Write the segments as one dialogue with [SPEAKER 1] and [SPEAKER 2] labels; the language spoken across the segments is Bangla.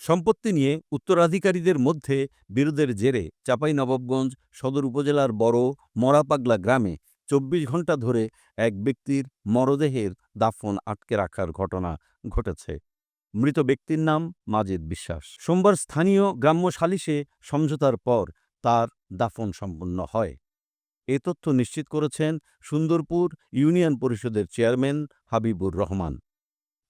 [SPEAKER 1] সম্পত্তি নিয়ে উত্তরাধিকারীদের মধ্যে বিরোধের জেরে চাঁপাইনবাবগঞ্জ সদর উপজেলার বড় মরাপাগলা গ্রামে ২৪ ঘণ্টা ধরে এক ব্যক্তির মরদেহের দাফন আটকে রাখার ঘটনা ঘটেছে। মৃত ব্যক্তির নাম মাজেদ বিশ্বাস। সোমবার স্থানীয় গ্রাম্য সালিশে সমঝোতার পর তার দাফন সম্পন্ন হয়। এ তথ্য নিশ্চিত করেছেন সুন্দরপুর ইউনিয়ন পরিষদের চেয়ারম্যান হাবিবুর রহমান।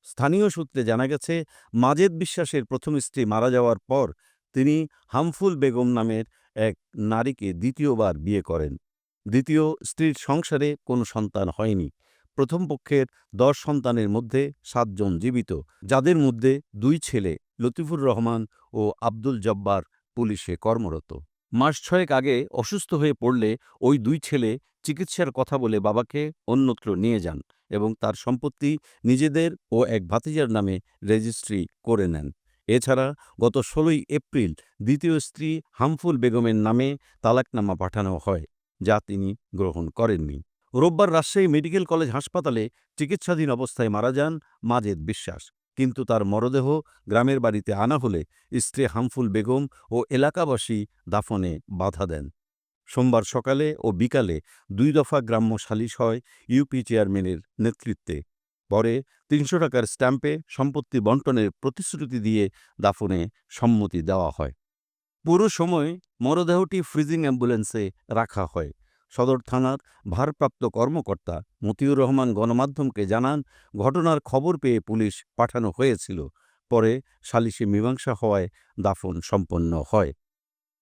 [SPEAKER 1] স্থানীয় সূত্রে জানা গেছে, মাজেদ বিশ্বাসের প্রথম স্ত্রী মারা যাওয়ার পর তিনি হামফুল বেগম নামের এক নারীকে দ্বিতীয়বার বিয়ে করেন। দ্বিতীয় স্ত্রীর সংসারে কোনো সন্তান হয়নি। প্রথম পক্ষের ১০ সন্তানের মধ্যে ৭ জন জীবিত, যাদের মধ্যে ২ ছেলে লতিফুর রহমান ও আব্দুল জব্বার পুলিশে কর্মরত। মাস ৬ আগে অসুস্থ হয়ে পড়লে ওই ২ ছেলে চিকিৎসার কথা বলে বাবাকে অন্যত্র নিয়ে যান এবং তার সম্পত্তি নিজেদের ও এক ভাতিজার নামে রেজিস্ট্রি করে নেন। এছাড়া গত ১৬ই এপ্রিল দ্বিতীয় স্ত্রী হামফুল বেগমের নামে তালাকনামা পাঠানো হয়, যা তিনি গ্রহণ করেননি। রোববার রাজশাহী মেডিকেল কলেজ হাসপাতালে চিকিৎসাধীন অবস্থায় মারা যান মাজেদ বিশ্বাস, কিন্তু তার মরদেহ গ্রামের বাড়িতে আনা হলে স্ত্রী হামফুল বেগম ও এলাকাবাসী দাফনে বাধা দেন। সোমবার সকালে ও বিকালে ২ দফা গ্রাম্য সালিশ হয় ইউপি চেয়ারম্যানের নেতৃত্বে। পরে ৩০০ টাকার স্ট্যাম্পে সম্পত্তি বণ্টনের প্রতিশ্রুতি দিয়ে দাফনে সম্মতি দেওয়া হয়। পুরো সময় মরদেহটি ফ্রিজিং অ্যাম্বুলেন্সে রাখা হয়। সদর থানার ভারপ্রাপ্ত কর্মকর্তা মতিউর রহমান গণমাধ্যমকে জানান, ঘটনার খবর পেয়ে পুলিশ পাঠানো হয়েছিল। পরে সালিশি মীমাংসা হওয়ায় দাফন সম্পন্ন হয়।